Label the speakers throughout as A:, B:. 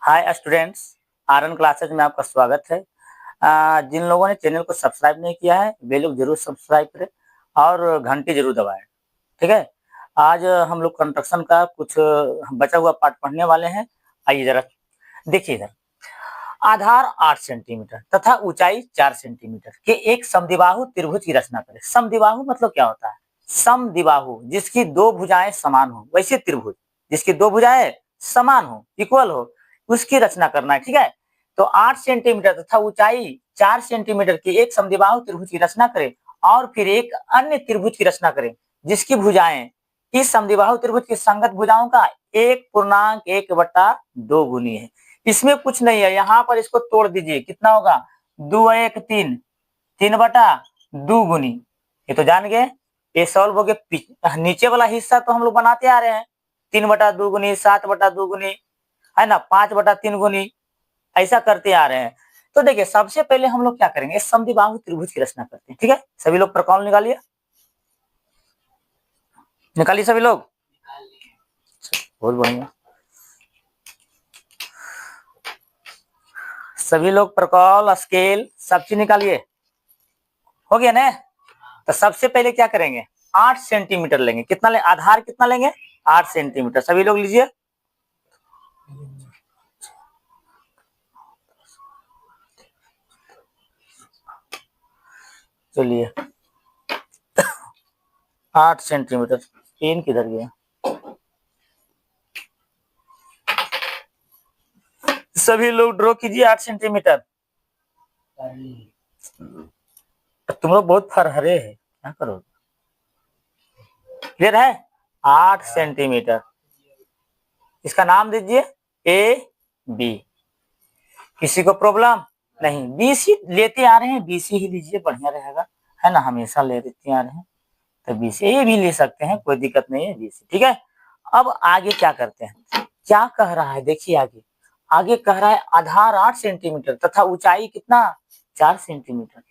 A: Hi students, RN classes में आपका स्वागत है। जिन लोगों ने चैनल को सब्सक्राइब नहीं किया है वे लोग जरूर सब्सक्राइब करें और घंटी जरूर दबाएं। ठीक है। आज हम लोग कंस्ट्रक्शन का कुछ बचा हुआ पार्ट पढ़ने वाले हैं। आइए जरा देखिए इधर। आधार 8 सेंटीमीटर तथा ऊंचाई 4 सेंटीमीटर के एक समद्विबाहु त्रिभुज की रचना करें। समद्विबाहु मतलब क्या होता है? समद्विबाहु जिसकी दो भुजाएं समान हो, वैसे त्रिभुज जिसकी दो भुजाएं समान हो, इक्वल हो, उसकी रचना करना है। ठीक है। तो 8 सेंटीमीटर तथा ऊंचाई 4 सेंटीमीटर की एक समद्विबाहु त्रिभुज की रचना करें और फिर एक अन्य त्रिभुज की रचना करें जिसकी भुजाएं इस समद्विबाहु त्रिभुज की संगत भुजाओं का 1/1/2 गुनी है। इसमें कुछ नहीं है, यहाँ पर इसको तोड़ दीजिए, कितना होगा? 2 1 3, 3/2 गुनी। ये तो जान गए, ये सॉल्व हो गया। नीचे वाला हिस्सा तो हम लोग बनाते आ रहे हैं, 3/2 गुनी, 7/2 गुनी, है ना, 5/3 गुनी, ऐसा करते आ रहे हैं। तो देखिए सबसे पहले हम लोग क्या करेंगे, समद्विबाहु त्रिभुज की रचना करते हैं। ठीक है, सभी लोग प्रकरण निकालिए, निकालिए सभी लोग। बहुत बढ़िया, सभी लोग प्रकरण, स्केल, सब चीज निकालिए। हो गया ना? तो सबसे पहले क्या करेंगे, 8 सेंटीमीटर लेंगे। कितना ले? आधार कितना लेंगे? 8 सेंटीमीटर। सभी लोग लीजिए। चलिए 8 सेंटीमीटर। पेन किधर गया? सभी लोग ड्रॉ कीजिए 8 सेंटीमीटर। तुम लोग बहुत फरहरे है, क्या करोगे? क्लियर है? 8 सेंटीमीटर। इसका नाम दीजिए ए बी। किसी को प्रॉब्लम नहीं? बीसी लेते आ रहे हैं, बीसी ही लीजिए, बढ़िया रहेगा, है ना, हमेशा लेते आ रहे हैं तो बीसी, ये भी ले सकते हैं, कोई दिक्कत नहीं है, बीसी। ठीक है। अब आगे क्या करते हैं, क्या कह रहा है देखिए आगे। आगे कह रहा है आधार 8 सेंटीमीटर तथा ऊंचाई कितना? 4 सेंटीमीटर।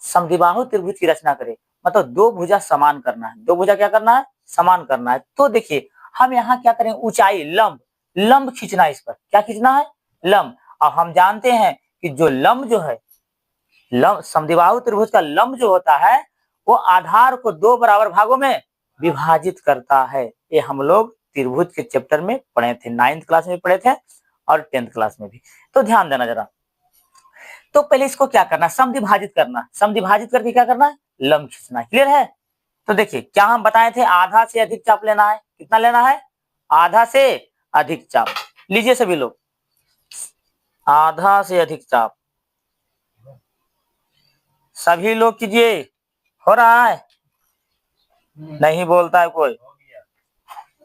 A: समद्विबाहु त्रिभुज की रचना करें, मतलब दो भुजा समान करना है। दो भुजा क्या करना है? समान करना है। तो देखिए हम यहाँ क्या करें, ऊंचाई लंब, लंब खींचना है इस पर। क्या खींचना है? लंब। और हम जानते हैं कि जो लंब जो है, लंब, समद्विबाहु त्रिभुज का लंब जो होता है वो आधार को दो बराबर भागों में विभाजित करता है। ये हम लोग त्रिभुज के चैप्टर में पढ़े थे, 9th क्लास में पढ़े थे और 10th क्लास में भी। तो ध्यान देना जरा। तो पहले इसको क्या करना है, समद्विभाजित करना। समद्विभाजित करके क्या करना है? लंब खींचना है। क्लियर है? तो देखिए क्या हम बताए थे, आधा से अधिक चाप लेना है। कितना लेना है? आधा से अधिक चाप। लीजिए सभी लोग, आधा से अधिक चाप सभी लोग कीजिए। हो रहा है? नहीं बोलता है कोई।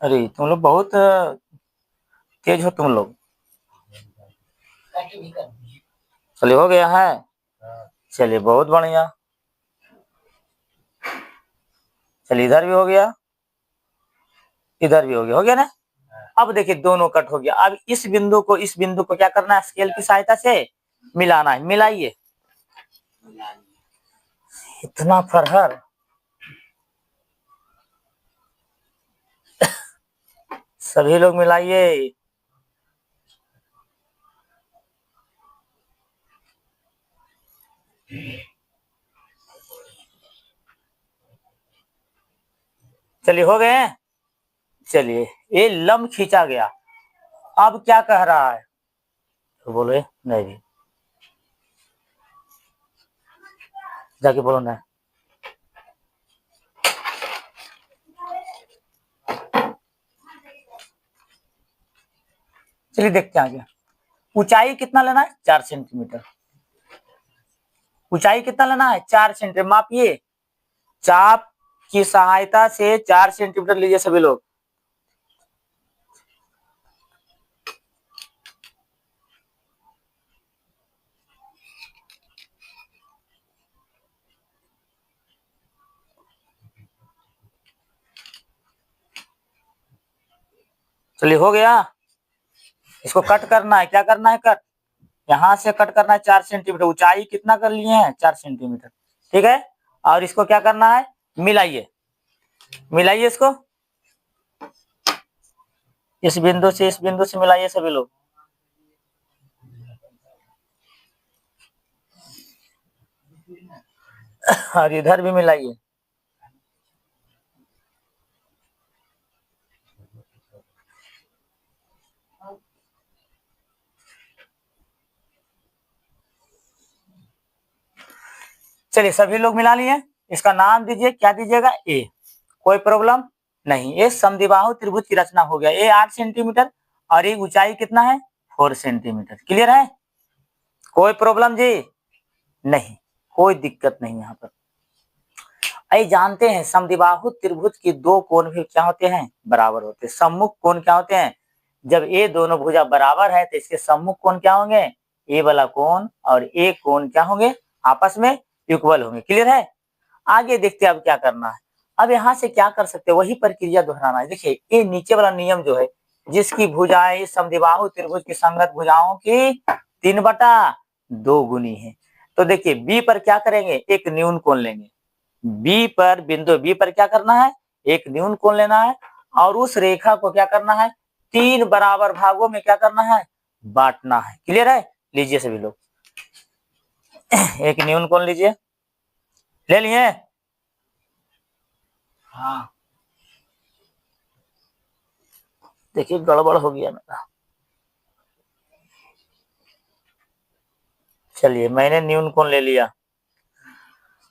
A: अरे तुम लोग बहुत तेज हो तुम लोग। चलिए हो गया है, चलिए बहुत बढ़िया। चलिए इधर भी हो गया, इधर भी हो गया ना? अब देखिए दोनों कट हो गया। अब इस बिंदु को इस बिंदु को क्या करना है, स्केल की सहायता से मिलाना है। मिलाइए। इतना फरहर, सभी लोग मिलाइए। चलिए हो गए। चलिए ये लंब खींचा गया। अब क्या कह रहा है, तो बोले नहीं, जाके बोलो ना। चलिए देखते हैं आगे। ऊंचाई कितना लेना है? 4 सेंटीमीटर। ऊंचाई कितना लेना है? 4 सेंटीमीटर। मापिए, चाप की सहायता से 4 सेंटीमीटर लीजिए सभी लोग। चलिए हो गया। इसको कट करना है। क्या करना है? कट। यहां से कट करना है 4 सेंटीमीटर। ऊंचाई कितना कर लिए हैं? 4 सेंटीमीटर। ठीक है। और इसको क्या करना है? मिलाइए, मिलाइए इसको, इस बिंदु से इस बिंदु से मिलाइए सभी लोग। और इधर भी मिलाइए। चलिए सभी लोग मिला लिए। इसका नाम दीजिए, क्या दीजिएगा? ए। कोई प्रॉब्लम नहीं। ये समद्विबाहु त्रिभुज की रचना हो गया। ए 8 सेंटीमीटर और ये ऊंचाई कितना है? 4 सेंटीमीटर। क्लियर है? कोई प्रॉब्लम जी? नहीं, कोई दिक्कत नहीं यहाँ पर। आई जानते हैं समद्विबाहु त्रिभुज के दो कोण भी क्या होते हैं? बराबर होते हैं। सम्मुख कोण क्या होते हैं? जब ये दोनों भुजा बराबर है तो इसके सम्मुख कोण क्या होंगे? ए वाला कोण और ए कोण क्या होंगे? आपस में इक्वल होंगे। क्लियर है? आगे देखते हैं अब क्या करना है। अब यहाँ से क्या कर सकते हैं? वही प्रक्रिया दोहराना है। देखिए ये नीचे वाला नियम जो है, जिसकी भुजाएं समद्विबाहु त्रिभुज की संगत भुजाओं की 3/2 गुनी है। तो देखिए बी पर क्या करेंगे? एक न्यून कोण लेंगे। बी पर, बिंदु बी पर क्या करना है? एक न्यून कोण लेना है और उस रेखा को क्या करना है? 3 बराबर भागों में क्या करना है? बांटना है। क्लियर है? लीजिए सभी लोग एक न्यून कोण लीजिए। ले लिए? हाँ। देखिए गड़बड़ हो गया मेरा। चलिए मैंने न्यून कोण ले लिया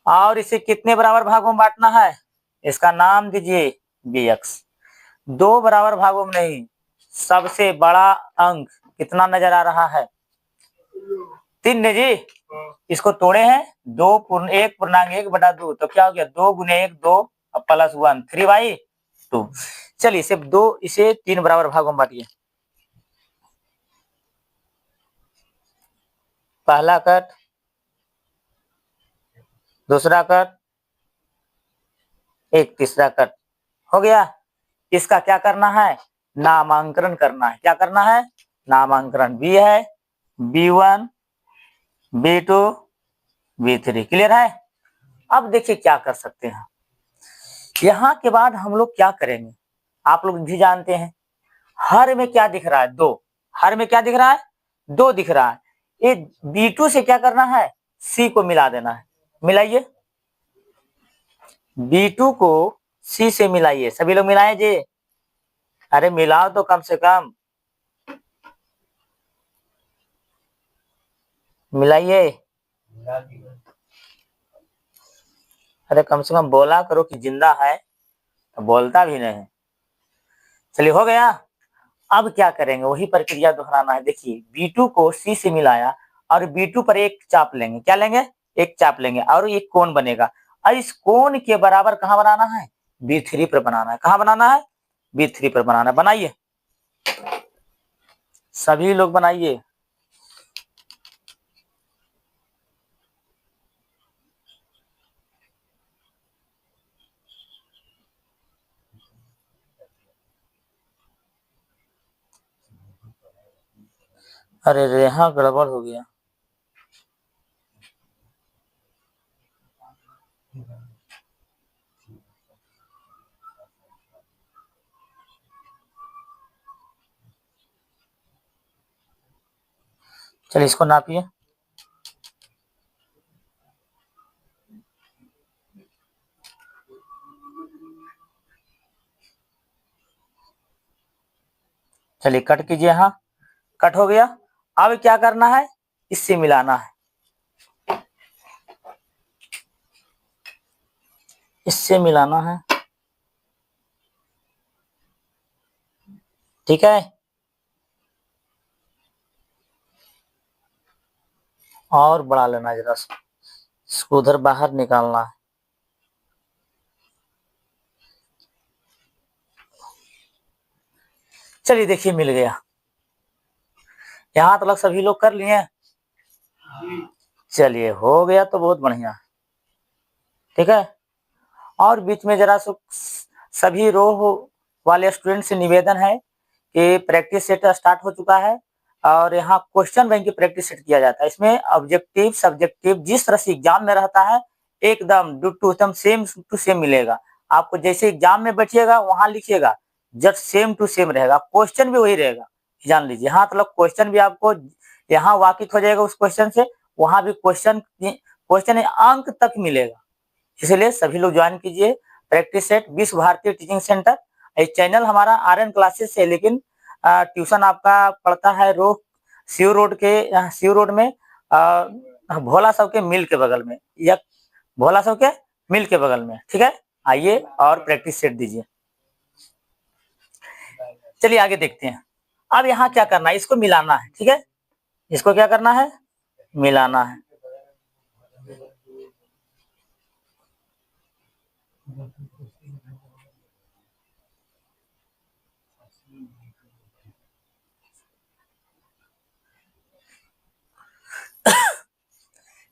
A: और इसे कितने बराबर भागों में बांटना है? इसका नाम दीजिए bx। 2 बराबर भागों में नहीं, सबसे बड़ा अंक कितना नजर आ रहा है? 3 ने जी। इसको तोड़े हैं, 1/1 तो क्या हो गया? 2 गुने 1 2 प्लस 1 3/2। चलिए इसे 3 बराबर भागों में बांटिए। पहला कट, दूसरा कट, एक तीसरा कट। हो गया। इसका क्या करना है? नामांकन करना है। क्या करना है? नामांकन। बी है, B1, B2, B3। क्लियर है? अब देखिए क्या कर सकते हैं। यहाँ के बाद हम लोग क्या करेंगे? आप लोग भी जानते हैं हर में क्या दिख रहा है? 2। हर में क्या दिख रहा है? 2 दिख रहा है। ये B2 से क्या करना है? C को मिला देना है। मिलाइए। B2 को C से मिलाइए। सभी लोग मिलाए जी। अरे मिलाओ तो कम से कम, मिलाइए। अरे कम से कम बोला करो कि जिंदा है, तो बोलता भी नहीं। चलिए हो गया। अब क्या करेंगे? वही प्रक्रिया दोहराना है। देखिए B2 को C से मिलाया और B2 पर एक चाप लेंगे। क्या लेंगे? एक चाप लेंगे और एक कोण बनेगा और इस कोण के बराबर कहाँ बनाना है? B3 पर बनाना है। कहाँ बनाना है? B3 पर बनाना है। बनाइए, सभी लोग बनाइए। अरे रे हाँ गड़बड़ हो गया। चलिए इसको नापिए। चलिए कट कीजिए। हाँ कट हो गया। अब क्या करना है? इससे मिलाना है। इससे मिलाना है। ठीक है। और बढ़ा लेना जरा सा, इसको उधर बाहर निकालना है। चलिए देखिए मिल गया। यहाँ तक सभी लोग कर लिए। चलिए हो गया तो बहुत बढ़िया। ठीक है। और बीच में जरा सभी रो वाले स्टूडेंट से निवेदन है कि प्रैक्टिस सेट स्टार्ट हो चुका है और यहाँ क्वेश्चन बैंक की प्रैक्टिस सेट किया जाता है। इसमें ऑब्जेक्टिव सब्जेक्टिव जिस तरह से एग्जाम में रहता है एकदम एकदम सेम टू सेम मिलेगा आपको। जैसे एग्जाम में बैठिएगा वहां लिखिएगा, जस्ट सेम टू सेम रहेगा। क्वेश्चन भी वही रहेगा, जान लीजिए। हाँ मतलब क्वेश्चन भी आपको यहाँ वाकिफ हो जाएगा उस क्वेश्चन से, वहां भी क्वेश्चन अंक तक मिलेगा। इसलिए सभी लोग ज्वाइन कीजिए प्रैक्टिस सेट विश्व भारती टीचिंग सेंटर। ये चैनल हमारा आर्यन क्लासेस है, लेकिन ट्यूशन आपका पड़ता है सीयू रोड में भोला सब के मिल के बगल में, या भोला सब के मिल के बगल में। ठीक है, आइए और प्रैक्टिस सेट दीजिए। चलिए आगे देखते हैं। अब यहाँ क्या करना है, इसको मिलाना है। ठीक है, इसको क्या करना है, मिलाना है।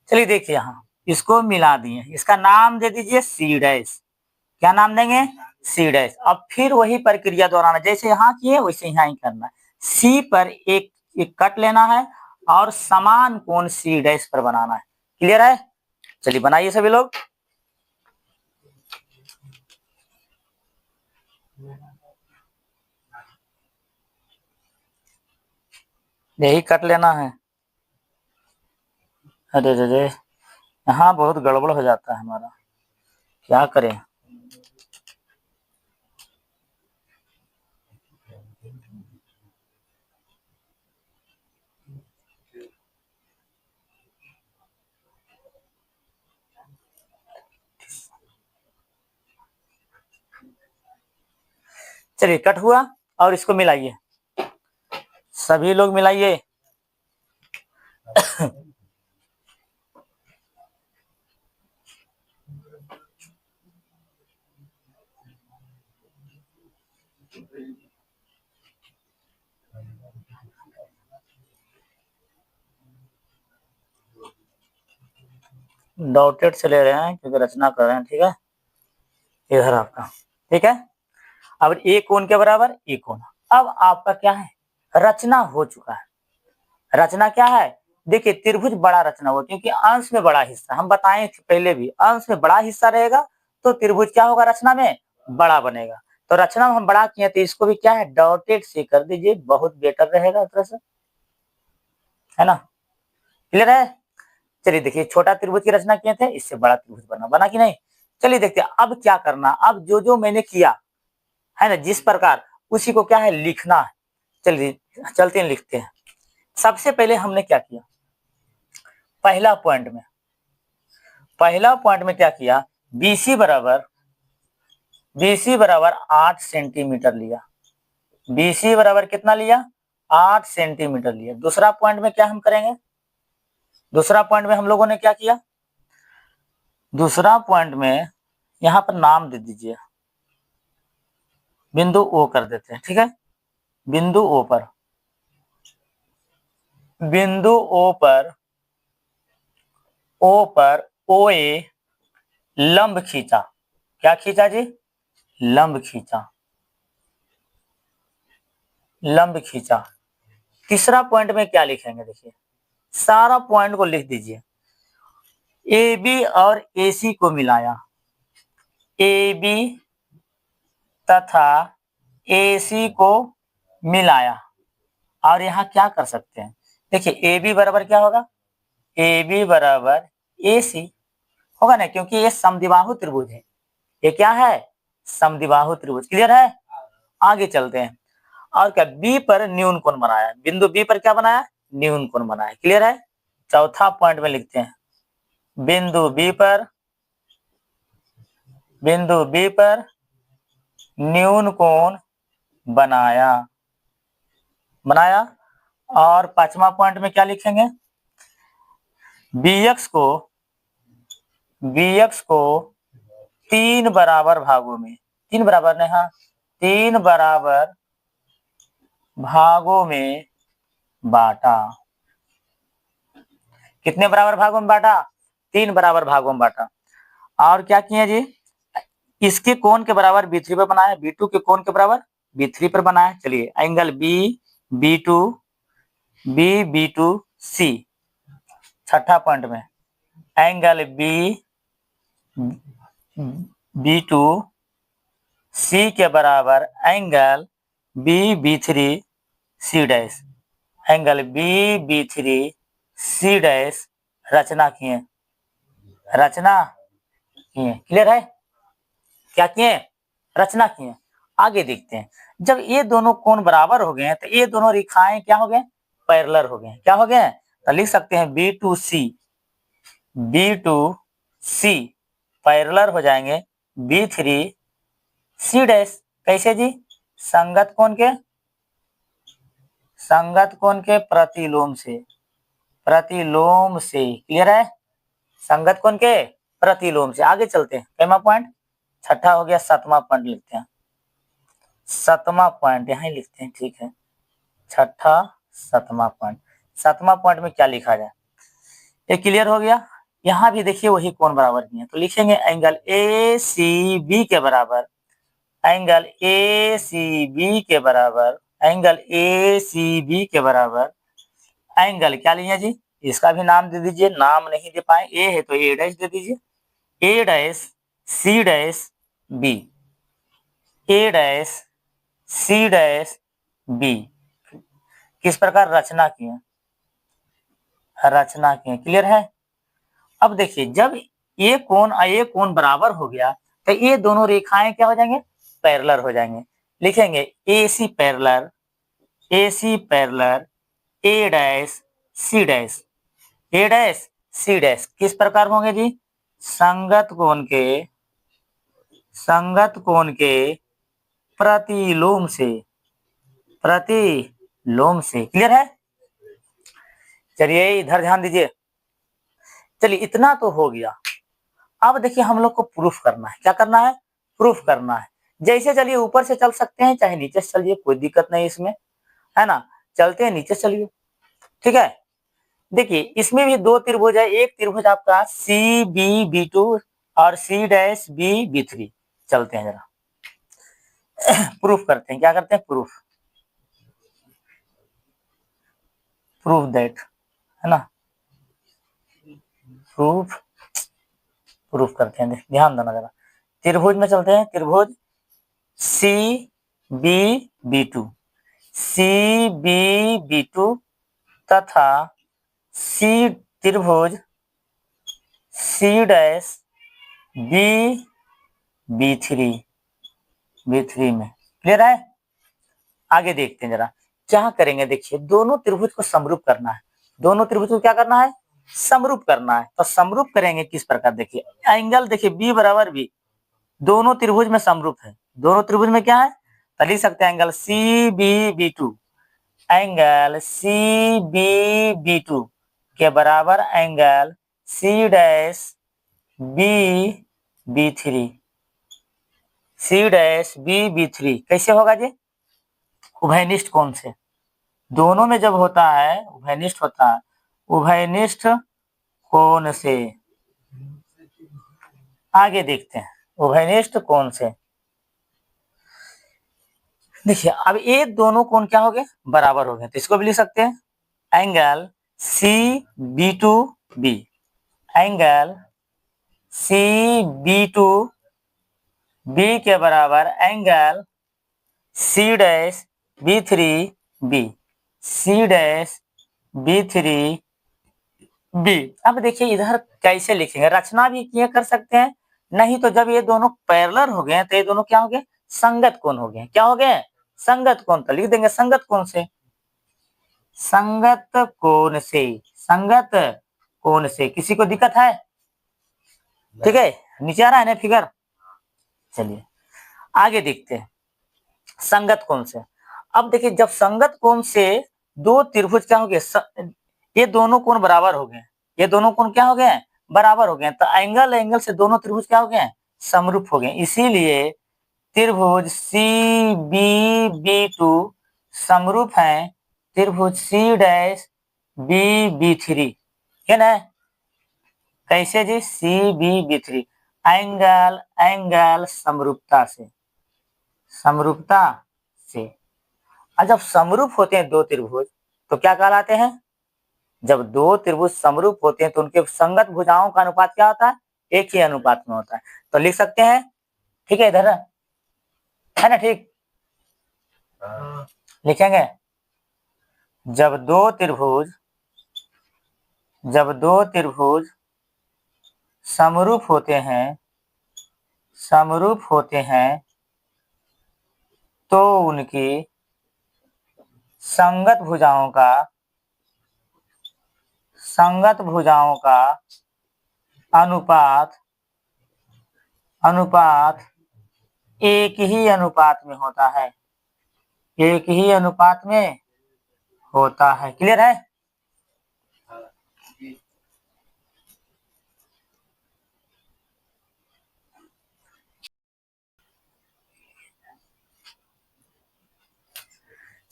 A: चलिए देखिए, यहाँ इसको मिला दिए, इसका नाम दे दीजिए सी डैश। क्या नाम देंगे, सी डैश। अब फिर वही प्रक्रिया दोहराना, जैसे यहाँ किए वैसे यहाँ ही करना है। सी पर एक कट लेना है और समान कोण सी डैश पर बनाना है। क्लियर है, चलिए बनाइए सभी लोग। यही कट लेना है। अरे अरे, यहाँ बहुत गड़बड़ हो जाता है हमारा, क्या करें। चलिए कट हुआ और इसको मिलाइए, सभी लोग मिलाइए। डॉटेड से ले रहे हैं क्योंकि रचना कर रहे हैं। ठीक है, इधर आपका। ठीक है, अब एक कोण के बराबर एक कोण। अब आपका क्या है, रचना हो चुका है। रचना क्या है, देखिए त्रिभुज बड़ा रचना हुआ, क्योंकि अंश में बड़ा हिस्सा, हम बताए थे पहले भी, अंश में बड़ा हिस्सा रहेगा तो त्रिभुज क्या होगा, रचना में बड़ा बनेगा। तो रचना में हम बड़ा किए, तो इसको भी क्या है, डॉटेड से कर दीजिए, बहुत बेटर रहेगा तरह से, है ना। क्लियर है, चलिए देखिए, छोटा त्रिभुज की रचना किए थे, इससे बड़ा त्रिभुज बना कि नहीं। चलिए देखते हैं अब क्या करना। अब जो मैंने किया है ना, जिस प्रकार, उसी को क्या है, लिखना है। चलिए चलते हैं, लिखते हैं। सबसे पहले हमने क्या किया, पहला पॉइंट में क्या किया, BC बराबर 8 सेंटीमीटर लिया। BC बराबर कितना लिया, 8 सेंटीमीटर लिया। दूसरा पॉइंट में क्या हम करेंगे, दूसरा पॉइंट में हम लोगों ने क्या किया, दूसरा पॉइंट में यहां पर नाम दे दीजिए, बिंदु O कर देते हैं। ठीक है, बिंदु O पर, बिंदु O पर OA लंब खींचा। क्या खींचा जी, लंब खींचा, लंब खींचा। तीसरा पॉइंट में क्या लिखेंगे, देखिए सारा पॉइंट को लिख दीजिए। AB और AC को मिलाया, AB तथा AC को मिलाया। और यहाँ क्या कर सकते हैं, देखिए AB बराबर क्या होगा, AB बराबर AC होगा ना, क्योंकि ये समद्विबाहु त्रिभुज है। ये क्या है, समद्विबाहु त्रिभुज। क्लियर है, आगे चलते हैं। और क्या, B पर न्यून कोण बनाया, बिंदु B पर क्या बनाया, न्यून कोण बनाया। क्लियर है, चौथा पॉइंट में लिखते हैं, बिंदु B पर न्यून कोण बनाया। और पांचवा पॉइंट में क्या लिखेंगे, BX को 3 बराबर भागों में, 3 बराबर नहीं, हाँ 3 बराबर भागों में बांटा। कितने बराबर भागों में बांटा, 3 बराबर भागों में बांटा। और क्या किए जी, इसके कोण के बराबर B3 पर बनाया, B2 के कोण के बराबर B3 पर बनाया। चलिए एंगल B2C। छठा पॉइंट में एंगल B2C के बराबर angle B3C dash, angle B3C dash रचना किए। रचना किए। क्लियर है? क्या किए? रचना किए। आगे देखते हैं, जब ये दोनों कोण बराबर हो गए हैं तो ये दोनों रेखाएं क्या हो गए? पैरेलल हो गए। क्या हो गए? तो लिख सकते हैं B2C पैरेलल हो जाएंगे B3C डैश। कैसे जी? संगत कोण के प्रतिलोम से। क्लियर है? संगत कोण के प्रतिलोम से। आगे चलते हैं, कैमा पॉइंट? छठा हो गया, सातवां पॉइंट लिखते हैं। सातवां पॉइंट यहाँ ही लिखते हैं, ठीक है। छठा सातवां पॉइंट। सातवां पॉइंट में क्या लिखा जाए? ये क्लियर हो गया। यहाँ भी देखिए वही कोण बराबर नहीं है, तो लिखेंगे एंगल ACB के बराबर, एंगल ACB के बराबर, एंगल ACB के बराबर, एंगल क्या लिए जी? इसका भी नाम दे दीजिए, नाम नहीं दे पाए, ए है तो A डैश दे दीजिए, A dash C dash B, A dash C dash B। किस प्रकार रचना किए? क्लियर है? अब देखिए, जब ये कोण बराबर हो गया तो ये दोनों रेखाएं क्या हो जाएंगे? पैरेलल हो जाएंगे। लिखेंगे AC parallel A dash C dash, A dash C dash. किस प्रकार होंगे जी? संगत कोण के प्रतिलोम से। क्लियर है? चलिए इधर ध्यान दीजिए। चलिए इतना तो हो गया। अब देखिए हम लोग को प्रूफ करना है। क्या करना है? प्रूफ करना है। जैसे चलिए ऊपर से चल सकते हैं चाहे नीचे से चलिए, कोई दिक्कत नहीं इसमें, है ना। चलते हैं नीचे चलिए, ठीक है। देखिए इसमें भी दो त्रिभुज है। एक त्रिभुज आपका CBB2 और C डैश B3। चलते हैं जरा प्रूफ करते हैं। क्या करते हैं? प्रूफ दैट, है ना। प्रूफ करते हैं, ध्यान देना जरा। त्रिभुज में चलते हैं। त्रिभुज CBB2 तथा त्रिभुज C डैश B3 में। क्लियर है? आगे देखते हैं जरा क्या करेंगे। देखिए दोनों त्रिभुज को समरूप करना है। दोनों त्रिभुज को क्या करना है? समरूप करना है। तो समरूप करेंगे किस प्रकार? देखिए एंगल देखिए B बराबर B, दोनों त्रिभुज में समरूप है। दोनों त्रिभुज में क्या है? तो लिख सकते हैं एंगल CBB2, एंगल CBB2 के बराबर एंगल C डैश B3। कैसे होगा जी? उभयनिष्ठ कोण से। दोनों में जब होता है उभयनिष्ठ होता है, उभयनिष्ठ कोण से। आगे देखते हैं उभयनिष्ठ कोण से। देखिए अब ये दोनों कोण क्या हो गए? बराबर हो गए। तो इसको भी लिख सकते हैं एंगल CB2B, एंगल CB2B के बराबर angle C dash B3B, C dash B3B। अब देखिए इधर कैसे लिखेंगे? रचना भी किए कर सकते हैं, नहीं तो जब ये दोनों पैरेलल हो गए तो ये दोनों क्या हो गए? संगत कोण हो गए। क्या हो गए? संगत कोण। तो लिख देंगे संगत कोण से। किसी को दिक्कत है? ठीक है, नीचे आ रहा है ना फिगर। चलिए आगे देखते हैं संगत कोण से। अब देखिए जब संगत कोण से दो त्रिभुज क्या हो गए? ये दोनों कोण बराबर हो गए। ये दोनों कोण क्या हो गए? बराबर हो गए। तो एंगल से दोनों त्रिभुज क्या हो गए? समरूप हो गए। इसीलिए त्रिभुज CBB2 समरूप है त्रिभुज C डैश B3, है ना। कैसे जी? CBB3 एंगल समरूपता से। और जब समरूप होते हैं दो त्रिभुज तो क्या कहलाते हैं? जब दो त्रिभुज समरूप होते हैं तो उनके संगत भुजाओं का अनुपात क्या होता है? एक ही अनुपात में होता है। तो लिख सकते हैं, ठीक है, इधर है ना, ठीक। लिखेंगे जब दो त्रिभुज समरूप होते हैं समरूप होते हैं तो उनकी संगत भुजाओं का अनुपात एक ही अनुपात में होता है, एक ही अनुपात में होता है। क्लियर है?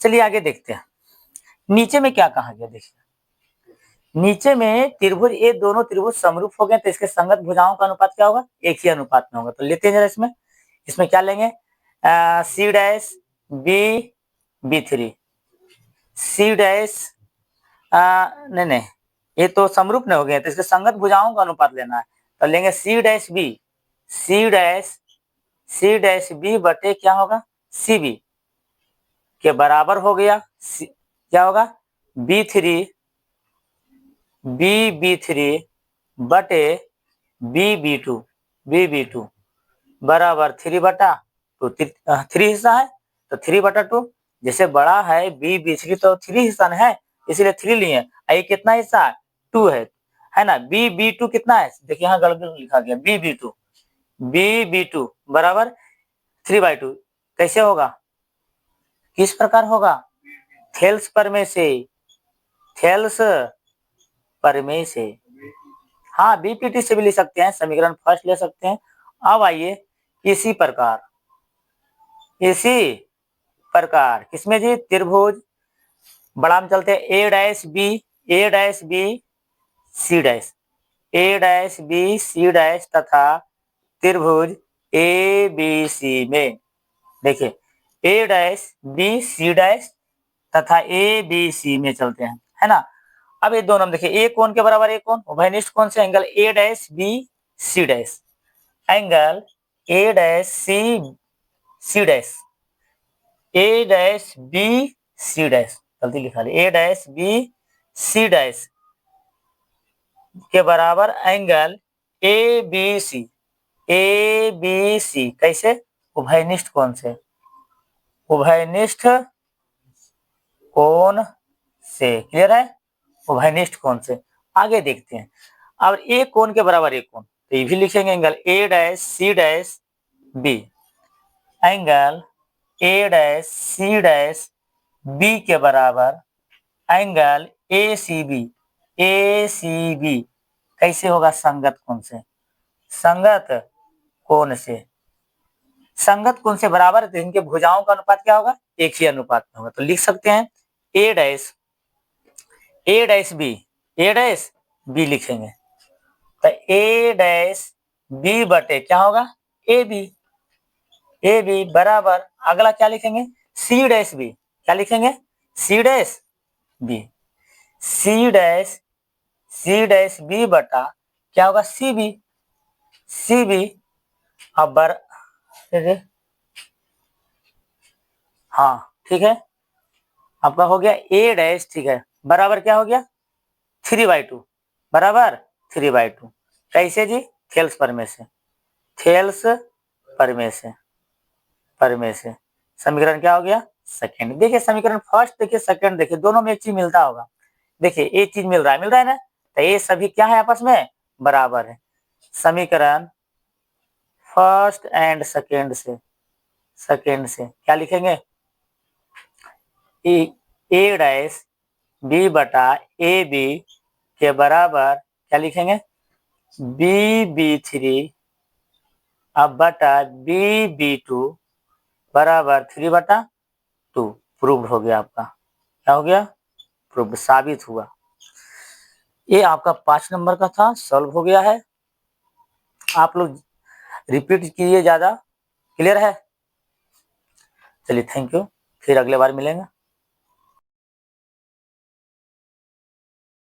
A: चलिए आगे देखते हैं। नीचे में क्या कहा गया देखिए, नीचे में त्रिभुज, ये दोनों त्रिभुज समरूप हो गए तो इसके संगत भुजाओं का अनुपात क्या होगा? एक ही अनुपात में होगा। तो लेते हैं जरा इसमें क्या लेंगे? C dash B B three, C dash नहीं ये तो समरूप नहीं हो गए तो इसके संगत भुजाओं का अनुपात लेना है। तो लेंगे सी डैश बी बटे क्या होगा? सी बी के बराबर हो गया क्या होगा? बी थ्री बटे बी टू बराबर 3/2। 3 हिस्सा है तो 3/2। जैसे बड़ा है बी थ्री तो 3 हिस्सा है, इसलिए 3 लिए। ये कितना हिस्सा है? 2 है ना। बी टू कितना है? देखिए यहाँ गलत लिखा गया, बी टू बराबर 3/2। कैसे होगा? किस प्रकार होगा? थेल्स परमे से हाँ बीपीटी से भी ले सकते हैं, समीकरण फर्स्ट ले सकते हैं। अब आइए इसी प्रकार किसमें जी? त्रिभुज बड़ा में चलते हैं, ए डैश बी सी डैश तथा त्रिभुज ए बी सी में। देखिए ए डैश बी सी डैश तथा ए बी सी में चलते हैं, है ना। अब ये दोनों में देखिए ए कोण के बराबर ए कोण, उभयनिष्ठ कोण से angle A dash B C dash, angle A dash C dash, A dash B C dash, गलती लिखा ली, A dash B C dash के बराबर एंगल ए बी सी कैसे? उभयनिष्ठ कोण से, उभयनिष्ठ कोण से। क्लियर है? उभयनिष्ठ कोण से। आगे देखते हैं। अब ए कोण के बराबर एक कोण, तो ये भी लिखेंगे angle A dash C dash B, angle A dash C dash B के बराबर एंगल ए सी बी कैसे होगा? संगत कोण से, संगत कोण से बराबर, तो इनके भुजाओं का अनुपात क्या होगा? एक ही अनुपात में होगा। तो लिख सकते हैं ए डैश बी लिखेंगे तो ए डैश बी बटे क्या होगा? ए बी बराबर अगला क्या लिखेंगे? C dash B. क्या लिखेंगे? सी डैश बी बटा क्या होगा? C B. अब हाँ ठीक है, आपका हो गया ए डैश, ठीक है, बराबर क्या हो गया? 3/2 बराबर 3/2। कैसे जी? थेल्स परमे से समीकरण क्या हो गया? सेकंड। देखिए समीकरण फर्स्ट देखिए, सेकंड देखिए, दोनों में एक चीज मिलता होगा। देखिए एक चीज मिल रहा है ना, तो ये सभी क्या है? आपस में बराबर है। समीकरण फर्स्ट एंड सेकंड से क्या लिखेंगे? ए डैश बी बटा ए बी के बराबर क्या लिखेंगे? बी थ्री अब बटा बी टू बराबर 3/2। प्रूव्ड हो गया आपका। क्या हो गया? प्रूव्ड, साबित हुआ। ये आपका 5 नंबर का था, सॉल्व हो गया है। आप लोग रिपीट कीजिए ज्यादा। क्लियर है? चलिए थैंक यू, फिर अगले बार मिलेंगे।